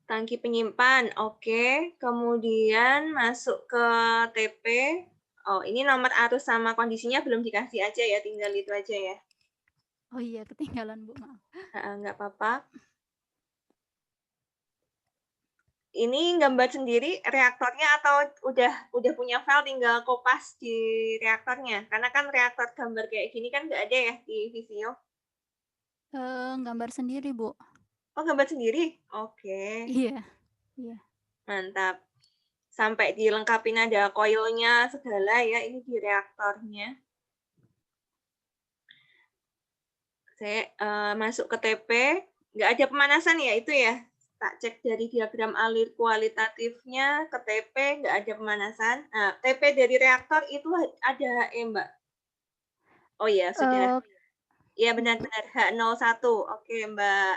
Tangki penyimpan, oke. Kemudian masuk ke TP. Oh, ini nomor arus sama kondisinya belum dikasih aja ya, tinggal itu aja ya. Oh iya, ketinggalan Bu, maaf. Nggak apa-apa. Ini gambar sendiri reaktornya atau udah punya file tinggal kopas di reaktornya? Karena kan reaktor gambar kayak gini kan nggak ada ya di Visio. Gambar sendiri Bu. Oh, gambar sendiri? Oke, Iya, iya. mantap. Sampai dilengkapin ada koilnya segala ya, ini di reaktornya. Saya masuk ke TP, nggak ada pemanasan ya itu ya? Tak cek dari diagram alir kualitatifnya ke TP, nggak ada pemanasan. Nah, TP dari reaktor itu ada HE, Mbak. Oh ya, sudah. Eee, Iya iya Bu. benar-benar H01. Oke, Mbak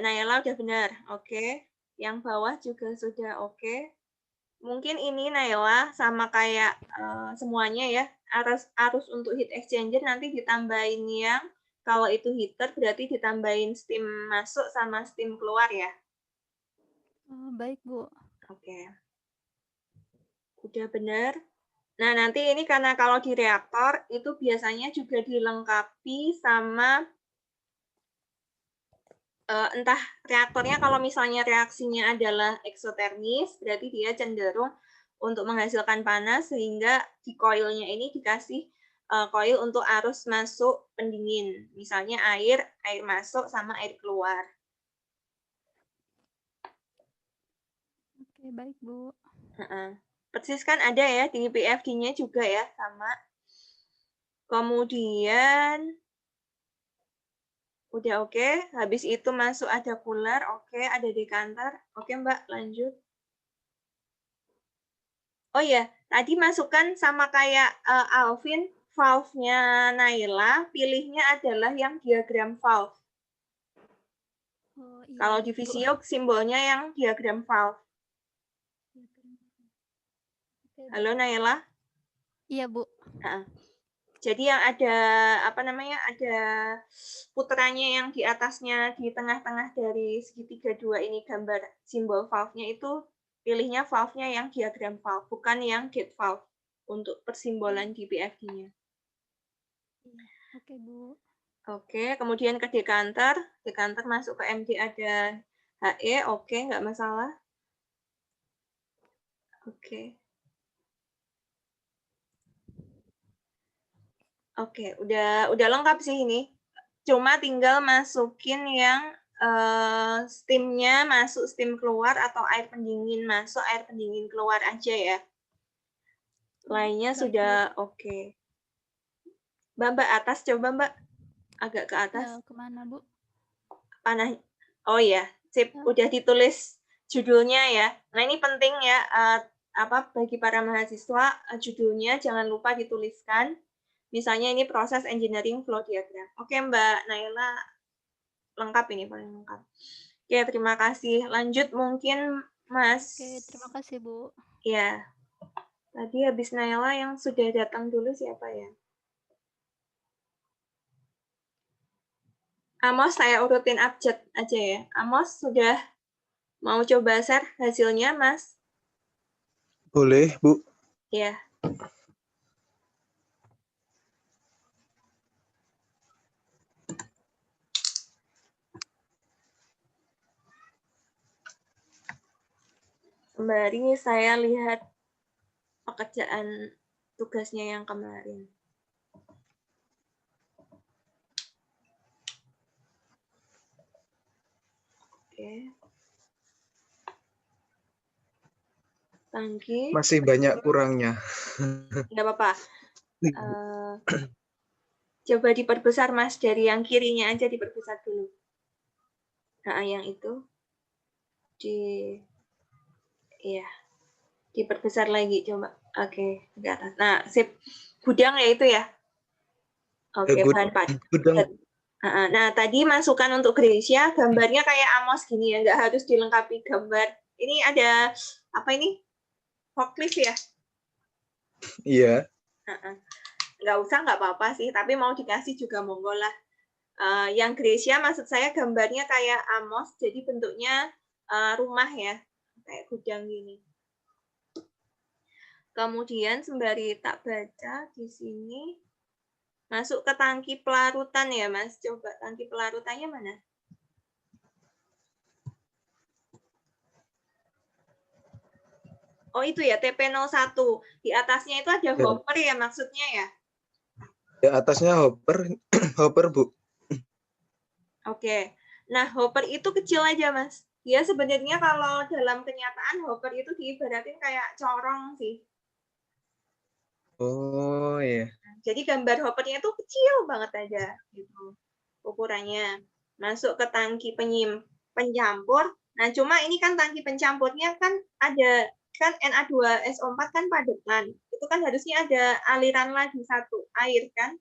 Nayla udah benar. Oke. Yang bawah juga sudah oke. Mungkin ini Nayla sama kayak semuanya ya. Arus untuk heat exchanger nanti ditambahin yang kalau itu heater berarti ditambahin steam masuk sama steam keluar ya. Oh, baik Bu. Oke. Udah benar. Nah, nanti ini karena kalau di reaktor itu biasanya juga dilengkapi sama entah reaktornya kalau misalnya reaksinya adalah eksotermis, berarti dia cenderung untuk menghasilkan panas sehingga di koilnya ini dikasih koil untuk arus masuk pendingin. Misalnya air masuk sama air keluar. Oke, baik Bu. Persis kan ada ya di PFD-nya juga ya sama. Kemudian udah oke, habis itu masuk ada cooler, oke, ada dekanter. Oke, Mbak, lanjut. Oh ya, tadi masukkan sama kayak Alvin, valve-nya Naila, pilihnya adalah yang diagram valve. Oh, iya Kalau di baik Bu. Visio simbolnya yang diagram valve. Oke Bu. Halo Naila? Iya Bu. Nah, jadi yang ada apa namanya? Ada puterannya yang di atasnya di tengah-tengah dari segitiga dua ini gambar simbol valve-nya itu pilihnya valve-nya yang diagram valve, bukan yang gate valve untuk persimbolan Oh, di PFD-nya. iya. Oke Bu. Oke, kemudian ke dekanter, dekanter masuk ke MD ada HE, oke, nggak masalah. Oke, oke, udah lengkap sih ini. Cuma tinggal masukin yang steamnya masuk, steam keluar atau air pendingin masuk, air pendingin keluar aja ya. Lainnya Baik sudah Bu. oke. Mbak atas coba Mbak, agak ke atas. Kemana Bu? Panah. Oh ya, sip, Eh, udah ditulis judulnya ya. Nah, ini penting ya bagi para mahasiswa judulnya jangan lupa dituliskan. Misalnya ini proses engineering flow diagram. Oke, Mbak Naila lengkap ini paling lengkap. Oke, terima kasih. Lanjut mungkin Mas. Oke, terima kasih Bu. Ya, tadi habis Naila yang sudah datang dulu siapa ya? Amos saya urutin abjad aja ya. Amos sudah mau coba share hasilnya, Mas? Boleh, Bu. Ya. Sembari saya lihat pekerjaan tugasnya yang kemarin. Oke. Tangki. Masih banyak kurangnya. Nggak apa-apa. Coba diperbesar, Mas. Dari yang kirinya aja diperbesar dulu. Nah, yang itu. Iya. Diperbesar lagi, coba. Oke, ke atas. Nah, sip. Gudang ya itu ya? Oke, bahan Gudang. Nah, tadi masukan untuk Gracia, gambarnya kayak Amos gini ya, nggak harus dilengkapi gambar. Ini ada, apa ini? Forklift ya? Iya. Nggak usah, nggak apa-apa sih, tapi mau dikasih juga monggo lah. Yang Gracia maksud saya gambarnya kayak Amos, jadi bentuknya rumah ya, kayak gudang gini. Kemudian sembari tak baca di sini, masuk ke tangki pelarutan ya, Mas. Coba tangki pelarutannya mana? Oh, itu ya, TP01. Di atasnya itu ada Ya. hopper ya maksudnya ya? Ya, atasnya hopper, hopper, Bu. Oke. Nah, hopper itu kecil aja, Mas. Dia sebenarnya kalau dalam kenyataan hopper itu diibaratin kayak corong sih. Oh, iya. Jadi gambar hoppernya itu kecil banget aja gitu ukurannya. Masuk ke tangki pencampur. Nah, cuma ini kan tangki pencampurnya kan ada kan Na2SO4 kan padetan. Itu kan harusnya ada aliran lagi satu, air kan.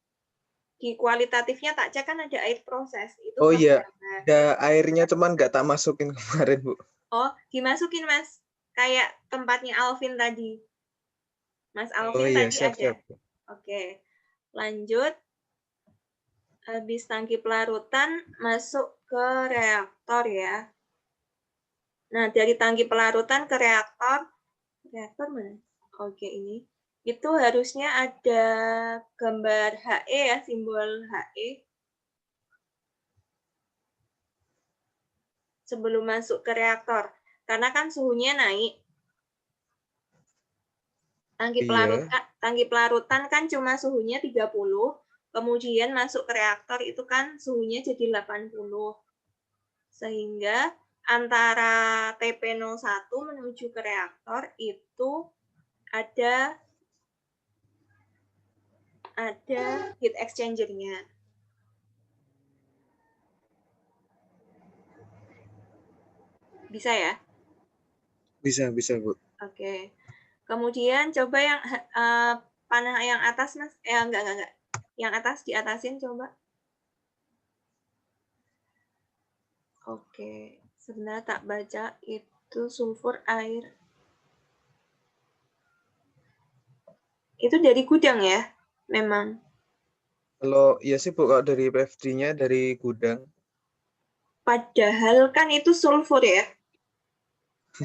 Di kualitatifnya tak cek kan ada air proses. Itu Oh belum iya, gambar. ada airnya cuman nggak tak masukin kemarin, Bu. Oh, dimasukin, Mas. Kayak tempatnya Alvin tadi. Mas Oh Alvin iya, tadi ada. siap-siap. Oke. Lanjut. Habis tangki pelarutan masuk ke reaktor ya. Nah, dari tangki pelarutan ke reaktor mana? Oke, ini. Itu harusnya ada gambar HE ya, simbol HE. Sebelum masuk ke reaktor. Karena kan suhunya naik. Iya. Tangki pelarutan kan cuma suhunya 30, kemudian masuk ke reaktor itu kan suhunya jadi 80. Sehingga antara TP01 menuju ke reaktor itu ada heat exchanger-nya. Bisa ya? Bisa, Bu. Oke. Kemudian coba yang panah yang atas, Mas. Enggak. Yang atas diatasin coba. Oke. Sebenarnya tak baca itu sulfur air. Itu dari gudang ya? Memang. Kalau iya sih, Bu, kalau dari PFD-nya dari gudang. Padahal kan itu sulfur ya?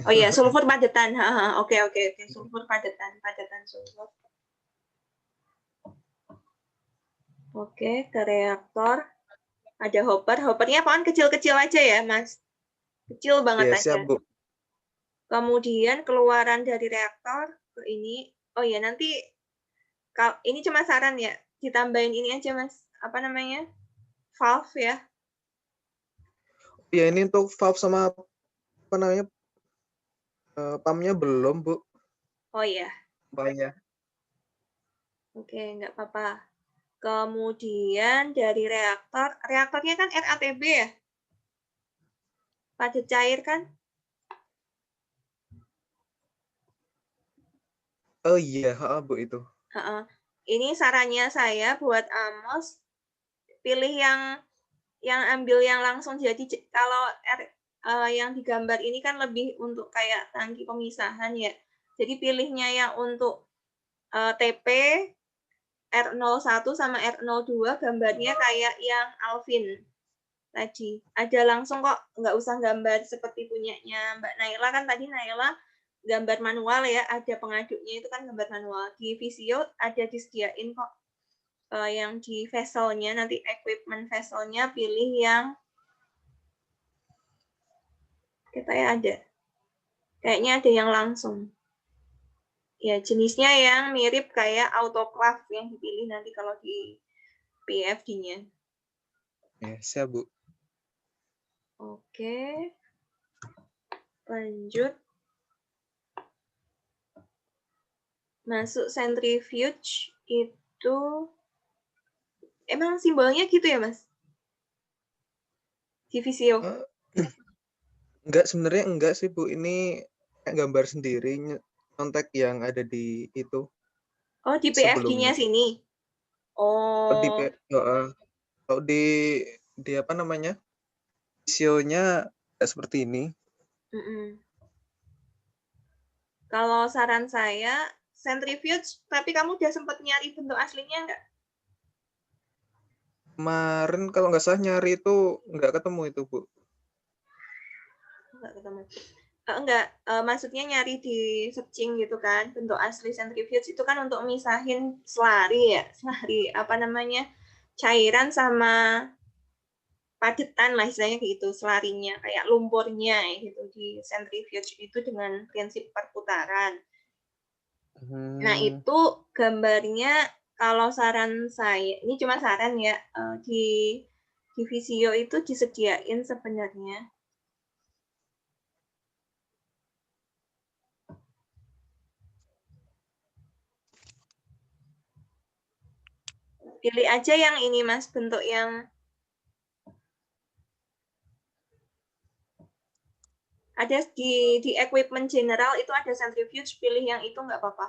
Oh iya, sulfur padetan. Oke. Sulfur padetan sulfur. Oke, ke reaktor. Ada hopper. Hoppernya pohon kecil-kecil aja ya, Mas? Kecil banget Iya, aja. siap, Bu. Kemudian keluaran dari reaktor ke ini. Oh iya, nanti ini cuma saran ya. Ditambahin ini aja, Mas. Apa namanya? Valve ya. Iya, ini untuk valve sama apa namanya? Pumpnya belum, Bu. Oh iya. Banyak. Oke, nggak apa-apa. Kemudian dari reaktornya kan RATB ya? Padat cair kan? Oh iya, Bu itu. Ini sarannya saya buat Amos, pilih yang ambil yang langsung jadi. Kalau yang digambar ini kan lebih untuk kayak tangki pemisahan ya. Jadi pilihnya yang untuk TP, R01 sama R02 gambarnya kayak yang Alvin tadi. Ada langsung kok, nggak usah gambar seperti punyanya Mbak Naila kan tadi Naila gambar manual ya, ada pengaduknya itu kan gambar manual. Di Visio ada disediain kok yang di vesselnya, nanti equipment vesselnya pilih yang katanya ada. Kayaknya ada yang langsung. Ya, jenisnya yang mirip kayak autoclave yang dipilih nanti kalau di PFD-nya. Ya, siap, Bu. Oke. Lanjut. Masuk centrifuge itu emang simbolnya gitu ya, Mas? Di Visio. Enggak, sebenarnya enggak sih, Bu. Ini gambar sendiri kontak yang ada di itu Oh, di PFD-nya sebelumnya. sini. Oh. Kalau di apa namanya? Visionya seperti ini. Kalau saran saya, centrifuge, tapi kamu udah sempat nyari bentuk aslinya nggak? Kemarin kalau nggak salah nyari itu nggak ketemu itu, Bu. Enggak ketemu. Enggak, maksudnya nyari di searching gitu kan, bentuk asli centrifuge itu kan untuk misahin selari ya, selari apa namanya, cairan sama padetan lah istilahnya gitu, selarinya, kayak lumpurnya gitu di centrifuge itu dengan prinsip perputaran. Nah, itu gambarnya kalau saran saya, ini cuma saran ya, di Visio itu disediain sebenarnya. Pilih aja yang ini Mas, bentuk yang ada di equipment general itu ada centrifuge, pilih yang itu nggak apa-apa.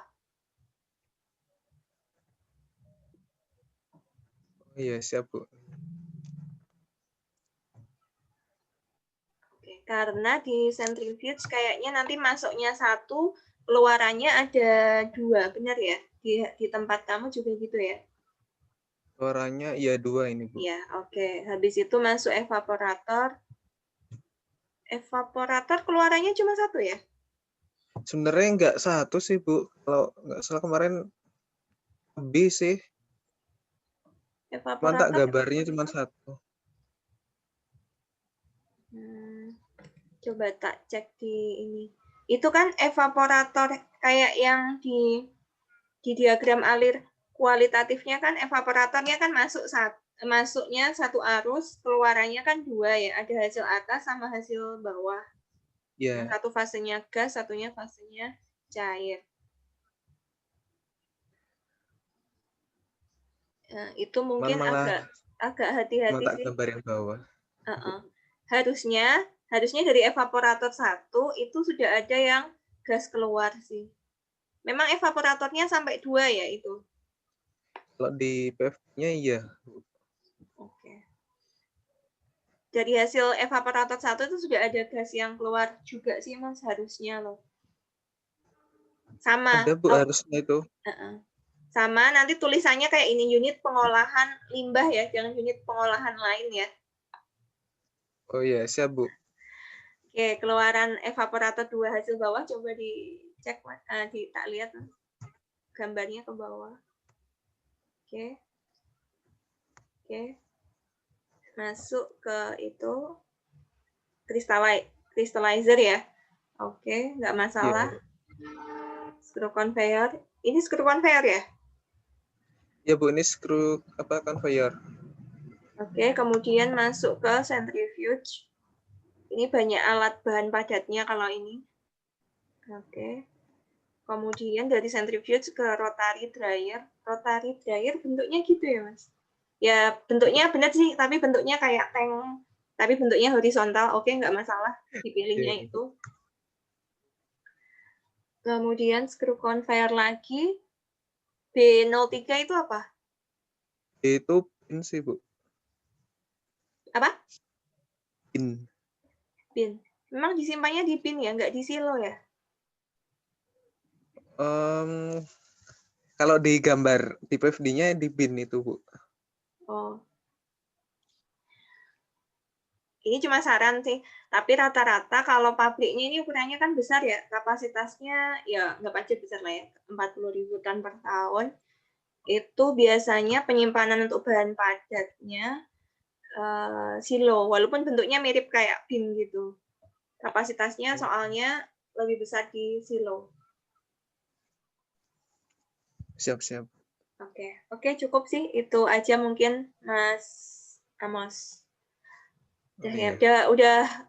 Iya, siap, Bu. Oke, karena di centrifuge kayaknya nanti masuknya satu, keluarannya ada dua, benar ya? Di tempat kamu juga gitu ya? Suaranya iya 2 ini, Bu. Ya, oke. Habis itu masuk evaporator. Evaporator keluarannya cuma satu ya? Sebenarnya nggak satu sih, Bu. Kalau nggak salah kemarin lebih sih. Cuman tak Evaporator. gambarnya cuma satu. Coba tak cek di ini. Itu kan evaporator kayak yang di diagram alir kualitatifnya kan evaporatornya kan masuknya satu arus, keluarannya kan dua ya, ada hasil atas sama hasil bawah. Yang Ya, satu fasenya gas, satunya fasenya cair. Nah, itu cuman mungkin malah agak cuma hati-hati tak sih. gambar yang bawah. Harusnya dari evaporator satu itu sudah ada yang gas keluar sih. Memang evaporatornya sampai dua ya itu. Kalau di PF-nya iya. Oke. Dari hasil evaporator satu itu sudah ada gas yang keluar juga sih Mas, harusnya loh. Sama. Ada, Bu, harusnya itu. Sama nanti tulisannya kayak ini, unit pengolahan limbah ya, jangan unit pengolahan lain ya. Oh iya, siap, Bu. Oke, keluaran evaporator 2 hasil bawah coba dicek Mas. Tak lihat Mas. Gambarnya ke bawah. Oke. Oke. Masuk ke itu crystallizer ya. Oke, nggak masalah. Iya. Screw conveyor. Ini screw conveyor ya? Ya, Bu, ini screw apa conveyor. Oke, kemudian masuk ke centrifuge. Ini banyak alat bahan padatnya kalau ini. Oke. Kemudian dari centrifuge ke rotary dryer. Rotary dryer bentuknya gitu ya, Mas? Ya, bentuknya benar sih, tapi bentuknya kayak tank. Tapi bentuknya horizontal. Oke, nggak masalah dipilihnya Iya. itu. Kemudian screw conveyor lagi. B03 itu apa? Itu pin sih, Bu. Apa? Pin. Bin. Memang disimpannya di bin ya, nggak di silo ya? Kalau di gambar di PFD-nya di bin itu, Bu. Oh. Ini cuma saran sih, tapi rata-rata kalau pabriknya ini ukurannya kan besar ya, kapasitasnya ya nggak pasti besar lah ya, 40.000 ton per tahun. Itu biasanya penyimpanan untuk bahan padatnya silo, walaupun bentuknya mirip kayak bin gitu. Kapasitasnya soalnya lebih besar di silo. Siap-siap. Oke, cukup sih itu aja mungkin Mas Amos. Oh, Ya, iya.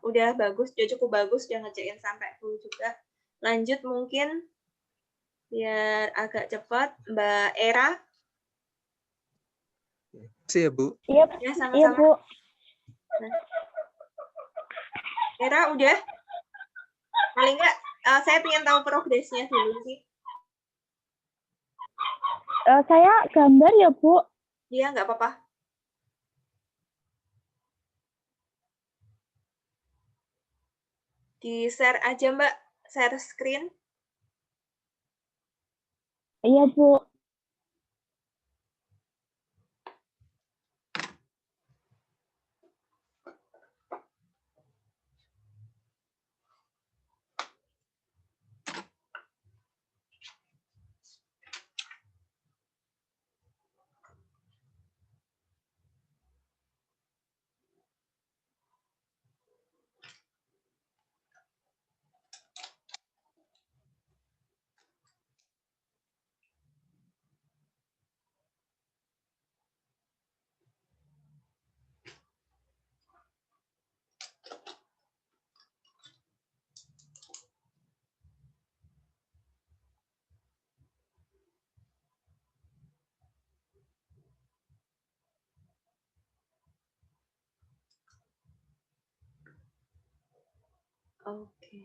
udah bagus, udah cukup bagus, udah ngecekin sampai full juga. Lanjut mungkin biar agak cepat, Mbak Era. Sih ya, Bu. Iya, Ya, iya sama-sama. Bu. Era udah? Paling nggak, saya pengen tahu progresnya dulu sih. Saya gambar ya Bu. Iya, nggak apa-apa. Di-share aja Mbak, share screen. Iya Bu. Oke.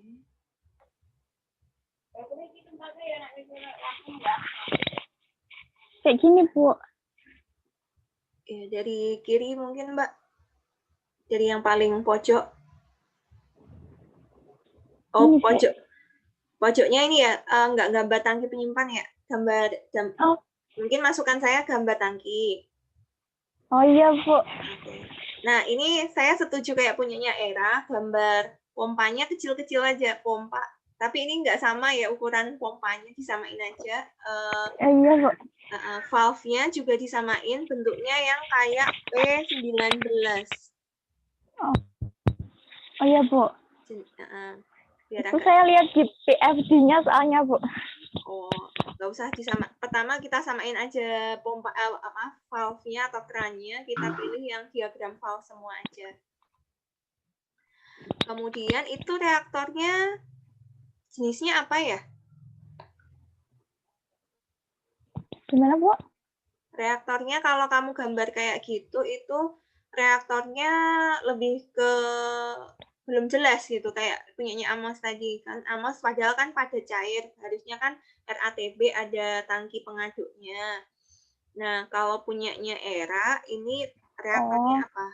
Kayak gini, Bu. Ya, dari kiri mungkin, Mbak. Dari yang paling pojok. Oh, Ini, Sek. pojok. Pojoknya ini ya, nggak gambar tangki penyimpan ya? Oh. Mungkin masukan saya gambar tangki. Oh iya, Bu. Oke. Nah, ini saya setuju kayak punyanya Era, gambar pompanya kecil-kecil aja, pompa. Tapi ini nggak sama ya ukuran pompanya, disamain aja. Iya, Bu. Valve-nya juga disamain, bentuknya yang kayak P19. Oh iya, Bu. Biar Itu agak saya lihat di PFD-nya soalnya, Bu. Oh, nggak usah pertama kita samain aja pompa valve-nya atau kerannya, kita pilih yang diagram valve semua aja. Kemudian itu reaktornya jenisnya apa ya? Gimana, Bu? Reaktornya kalau kamu gambar kayak gitu, itu reaktornya lebih ke belum jelas gitu, kayak punyanya Amos tadi. Kan Amos padahal kan padat cair, harusnya kan RATB ada tangki pengaduknya. Nah, kalau punyanya Era, ini reaktornya apa?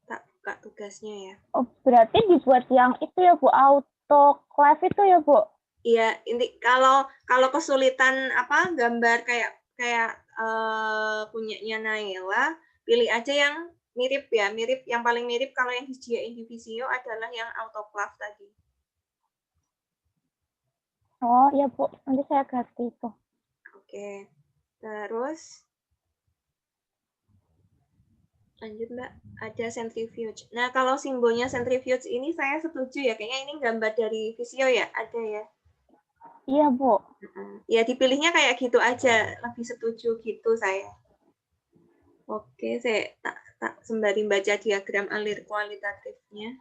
Tak buka tugasnya ya. Oh, berarti dibuat yang itu ya, Bu, autoclave itu ya, Bu? Iya, ini kalau kesulitan apa gambar kayak punyanya Naila, pilih aja yang mirip ya, yang paling mirip kalau yang disediain di Visio adalah yang autoclave tadi. Oh iya, Bu, nanti saya ganti itu. Oke, terus lanjut Mbak, ada centrifuge. Nah kalau simbolnya centrifuge ini saya setuju ya, kayaknya ini gambar dari Visio ya, ada ya. Iya, Bu. Ya dipilihnya kayak gitu aja, lebih setuju gitu saya. Oke, saya tak sembari baca diagram alir kualitatifnya.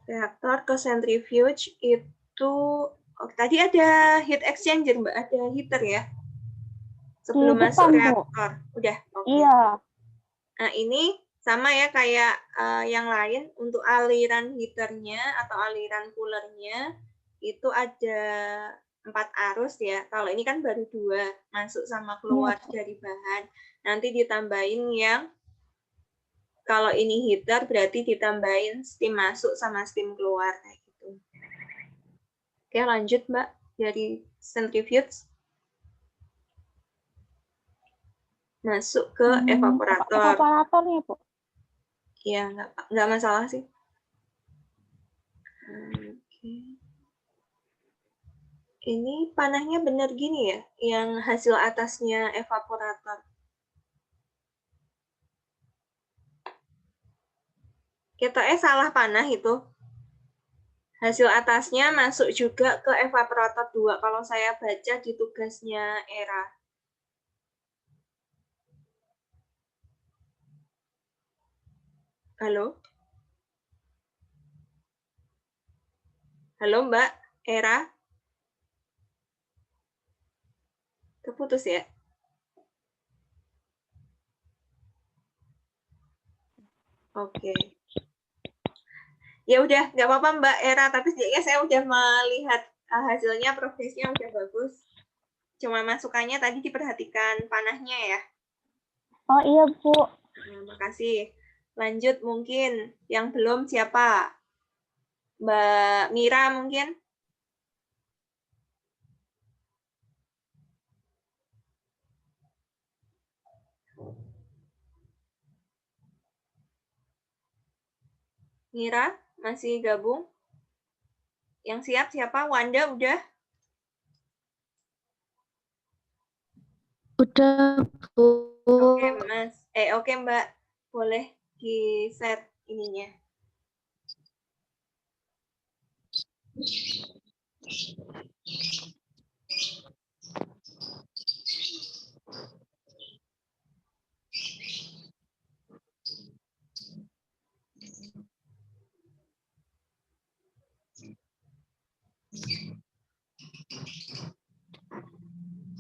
Reaktor ke centrifuge itu, tadi ada heat exchanger Mbak, ada heater ya? Sebelum Di masuk depan, Bu. reaktor. Udah, oke. Iya. Nah ini sama ya kayak yang lain, untuk aliran heaternya atau aliran coolernya itu ada 4 arus ya. Kalau ini kan baru 2, masuk sama keluar dari bahan. Nanti ditambahin yang kalau ini heater berarti ditambahin steam masuk sama steam keluar kayak gitu. Oke, lanjut Mbak dari centrifuge. Masuk ke evaporator. Evaporatornya, Bu. Iya, nggak masalah sih. Oke. Ini panahnya benar gini ya, yang hasil atasnya evaporator. Ketoknya salah panah itu. Hasil atasnya masuk juga ke evaporator 2 kalau saya baca di tugasnya Era. Halo? Halo Mbak, Era? Keputus ya? Oke. Ya udah, nggak apa-apa Mbak Era, tapi setidaknya saya udah melihat hasilnya, progresnya udah bagus. Cuma masukannya tadi diperhatikan panahnya ya. Oh iya, Bu. Makasih. Lanjut mungkin yang belum siapa? Mbak Mira mungkin? Mira masih gabung? Yang siap siapa? Wanda udah? Udah, Bu. Oke, Mas. Oke, Mbak. Boleh di-share ininya.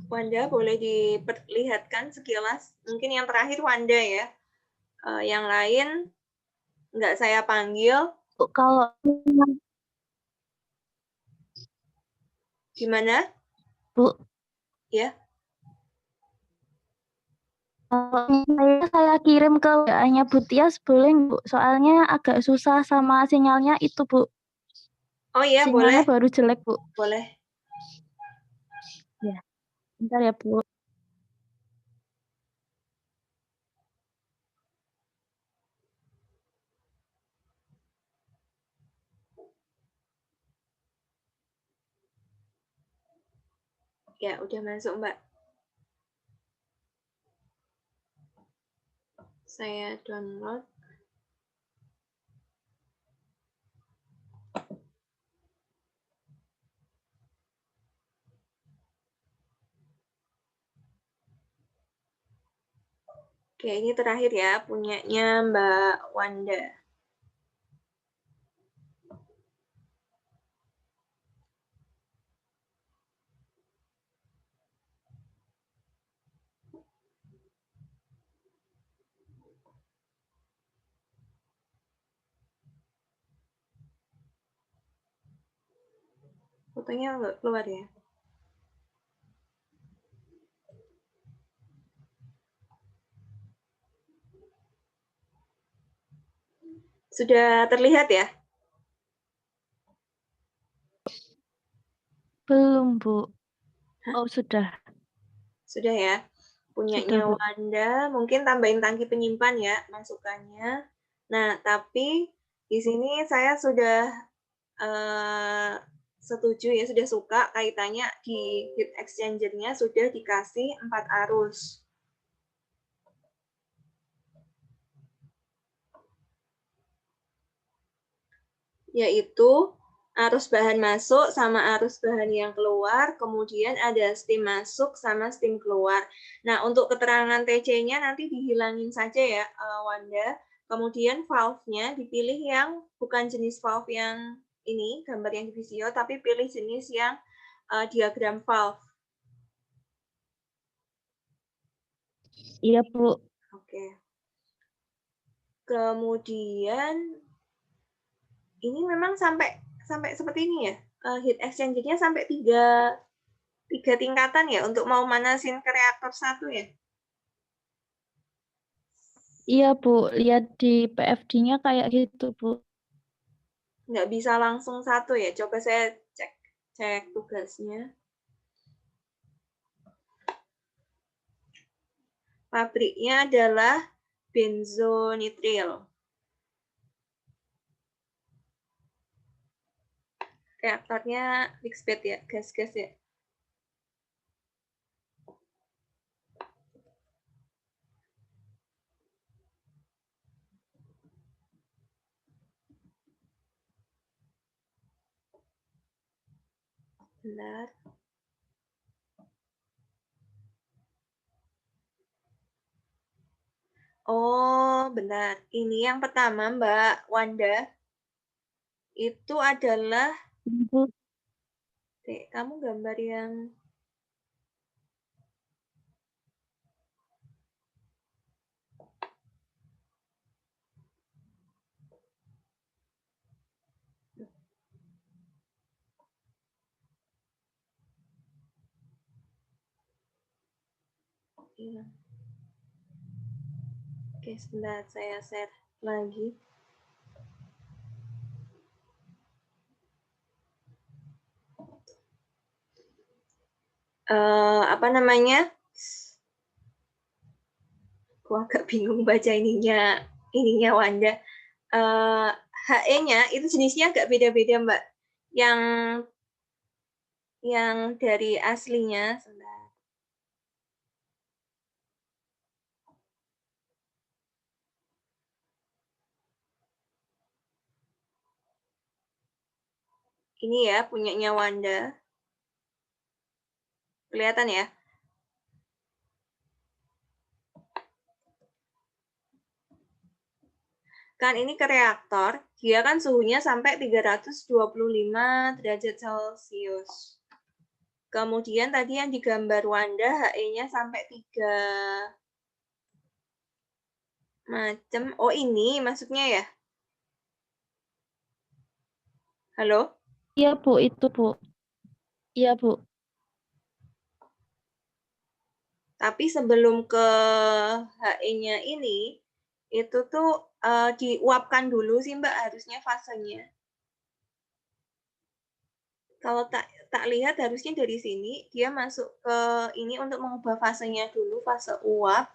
Wanda boleh diperlihatkan sekilas. Mungkin yang terakhir Wanda ya. Yang lain nggak saya panggil. Bu, kalau Gimana? Bu, Ya. kalau saya kirim ke WA-nya Bu Tias boleh nggak, Bu? Soalnya agak susah sama sinyalnya itu, Bu. Oh iya, Sinyalnya boleh. baru jelek, Bu. Boleh. Ya, bentar ya, Bu. Ya, udah masuk, Mbak. Saya download. Oke, ini terakhir ya, punyanya Mbak Wanda. Fotonya nggak keluar ya. Sudah terlihat ya? Belum, Bu. Oh, sudah. Sudah ya. Punyanya Bu. Wanda, mungkin tambahin tangki penyimpan ya masukannya. Nah, tapi di sini saya sudah setuju ya, sudah suka kaitannya di heat exchanger-nya sudah dikasih 4 arus. Yaitu arus bahan masuk sama arus bahan yang keluar, kemudian ada steam masuk sama steam keluar. Nah, untuk keterangan TC-nya nanti dihilangin saja ya, Wanda. Kemudian valve-nya dipilih yang bukan jenis valve yang ini, gambar yang di Visio, tapi pilih jenis yang diagram valve. Iya, Bu. Oke. Kemudian ini memang sampai seperti ini ya. Heat exchanger-nya sampai tiga tingkatan ya untuk mau manasin ke reaktor 1 ya. Iya, Bu. Lihat di PFD-nya kayak gitu, Bu. Nggak bisa langsung 1 ya. Coba saya cek tugasnya. Pabriknya adalah benzonitril. Reaktornya mixed bed ya, gas-gas ya. Benar. Oh, benar. Ini yang pertama, Mbak Wanda. Itu adalah, Bu. kamu gambar yang hilang. Oke, sebentar saya share lagi. Apa namanya? Aku agak bingung baca ininya Wanda. HE-nya itu jenisnya agak beda-beda, Mbak. Yang dari aslinya, sebentar. Ini ya, punyanya Wanda. Kelihatan ya? Kan ini ke reaktor, dia kan suhunya sampai 325 derajat Celcius. Kemudian tadi yang digambar Wanda, HE-nya sampai 3 macam. Oh, ini maksudnya ya? Halo? Iya, Bu, itu, Bu. Iya, Bu. Tapi sebelum ke HE-nya ini, itu tuh diuapkan dulu sih Mbak harusnya fasenya. Kalau tak lihat harusnya dari sini dia masuk ke ini untuk mengubah fasenya dulu, fase uap.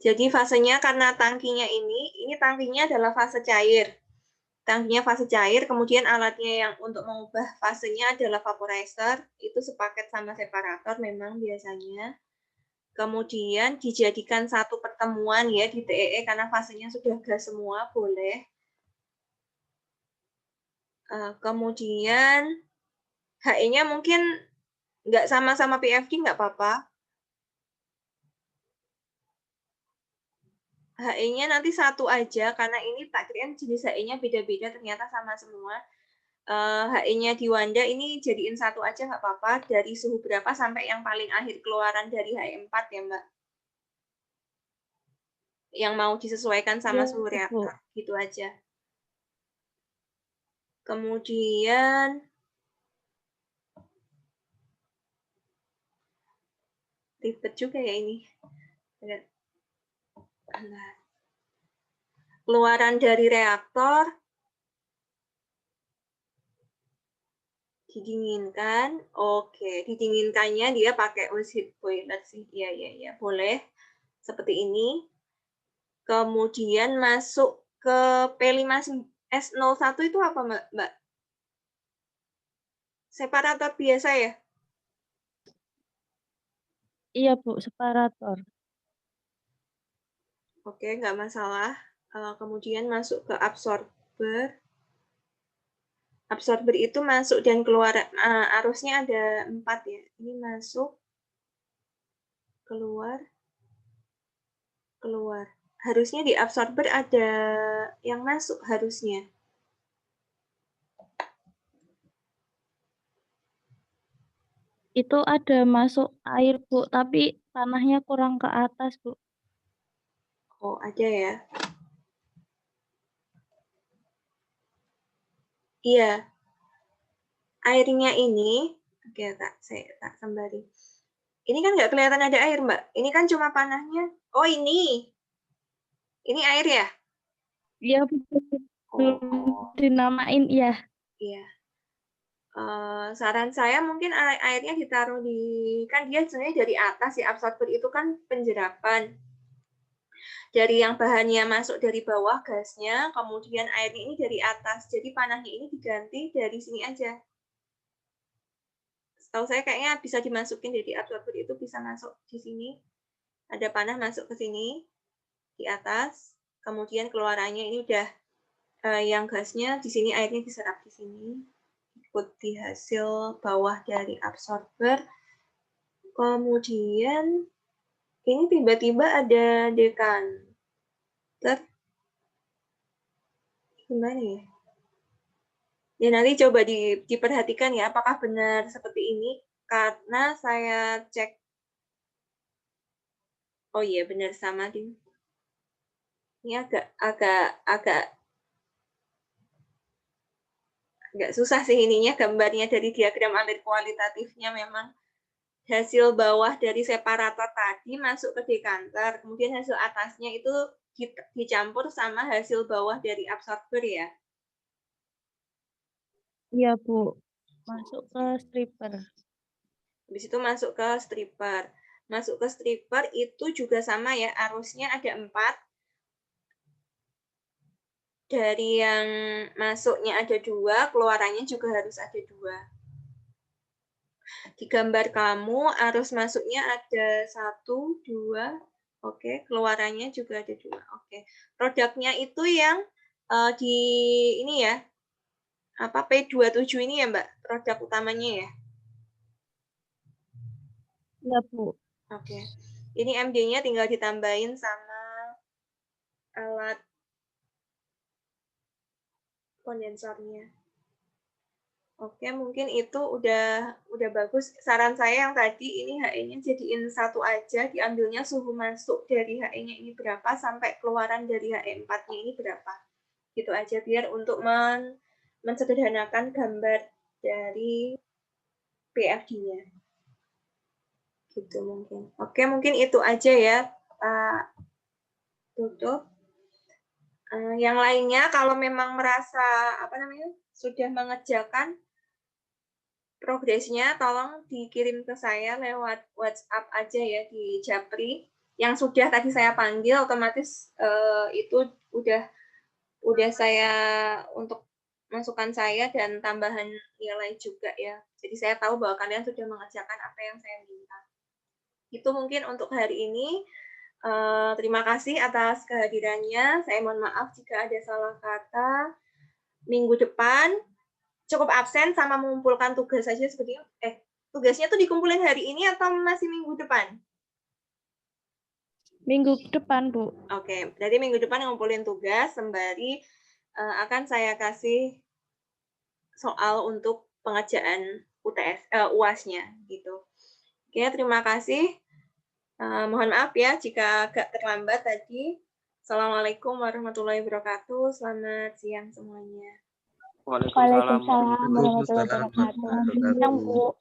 Jadi fasenya karena tangkinya ini tangkinya adalah fase cair. Tangkinya fase cair, kemudian alatnya yang untuk mengubah fasenya adalah vaporizer, itu sepaket sama separator memang biasanya. Kemudian dijadikan satu pertemuan ya di TEE karena fasenya sudah gas semua, boleh. Kemudian HE-nya mungkin nggak sama-sama PFD nggak apa-apa. HE-nya nanti satu aja, karena ini tak kirain jenis HE-nya beda-beda, ternyata sama semua. HE-nya di Wanda ini jadiin satu aja nggak apa-apa, dari suhu berapa sampai yang paling akhir keluaran dari HE4 ya Mbak. Yang mau disesuaikan sama Iya, suhu Bu. reaktor, gitu aja. Kemudian, ribet juga ya ini. Keluaran dari reaktor, didinginkan. Oke, didinginkannya dia pakai heat boiler sih. Iya, boleh. Seperti ini. Kemudian masuk ke P5S01 itu apa, Mbak? Separator biasa ya? Iya, Bu, separator. Oke, nggak masalah. Kemudian masuk ke absorber. Absorber itu masuk dan keluar, arusnya ada 4 ya. Ini masuk, keluar, keluar. Harusnya di absorber ada yang masuk harusnya. Itu ada masuk air, Bu, tapi tanahnya kurang ke atas, Bu. Oh, ada ya. Iya. Airnya ini, oke, saya tak sembari. Ini kan nggak kelihatan ada air, Mbak. Ini kan cuma panahnya. Oh, ini. Ini air ya? Iya, Bu. Belum Oh, dinamain, iya. iya. Saran saya mungkin airnya ditaruh di, kan dia sebenarnya dari atas ya, absorber itu kan penjerapan. Dari yang bahannya masuk dari bawah gasnya, kemudian airnya ini dari atas. Jadi panahnya ini diganti dari sini aja. Setahu saya kayaknya bisa dimasukin dari absorber itu bisa masuk di sini. Ada panah masuk ke sini di atas. Kemudian keluarannya ini udah yang gasnya di sini, airnya diserap di sini. Ikut di hasil bawah dari absorber. Kemudian ini tiba-tiba ada dekanter. Gimana ya? Ya nanti coba diperhatikan ya apakah benar seperti ini, karena saya cek. Oh iya benar sama Din. Ini agak susah sih ininya, gambarnya dari diagram alir kualitatifnya memang. Hasil bawah dari separator tadi masuk ke dekanter, kemudian hasil atasnya itu dicampur sama hasil bawah dari absorber ya. Iya, Bu. Masuk ke stripper. Habis itu masuk ke stripper. Masuk ke stripper itu juga sama ya, arusnya ada 4. Dari yang masuknya ada 2, keluarannya juga harus ada 2. Di gambar kamu, arus masuknya ada 1, 2, oke, keluarannya juga ada 2, oke. Produknya itu yang di ini ya, apa P27 ini ya Mbak, produk utamanya ya? Iya, Bu. Oke. Ini MD-nya tinggal ditambahin sama alat kondensornya. Oke, mungkin itu udah bagus. Saran saya yang tadi ini HE-nya jadiin satu aja, diambilnya suhu masuk dari HE-nya ini berapa sampai keluaran dari HE4-nya ini berapa. Gitu aja biar untuk mensederhanakan gambar dari PFD-nya. Gitu mungkin. Oke, mungkin itu aja ya, Pak Tutup. Yang lainnya kalau memang merasa sudah mengerjakan progresnya, tolong dikirim ke saya lewat WhatsApp aja ya di Japri. Yang sudah tadi saya panggil otomatis itu udah saya untuk masukan saya dan tambahan nilai juga ya. Jadi saya tahu bahwa kalian sudah mengerjakan apa yang saya minta. Itu mungkin untuk hari ini. Terima kasih atas kehadirannya. Saya mohon maaf jika ada salah kata. Minggu depan cukup absen sama mengumpulkan tugas saja seperti tugasnya tuh dikumpulin hari ini atau masih minggu depan? Minggu depan, Bu. Oke, berarti minggu depan ngumpulin tugas sembari akan saya kasih soal untuk pengerjaan UAS-nya gitu. Oke, terima kasih. Mohon maaf ya jika agak terlambat tadi. Assalamualaikum warahmatullahi wabarakatuh. Selamat siang semuanya. Waalaikumsalam. Waalaikumsalam warahmatullahi wabarakatuh. Yang Bu.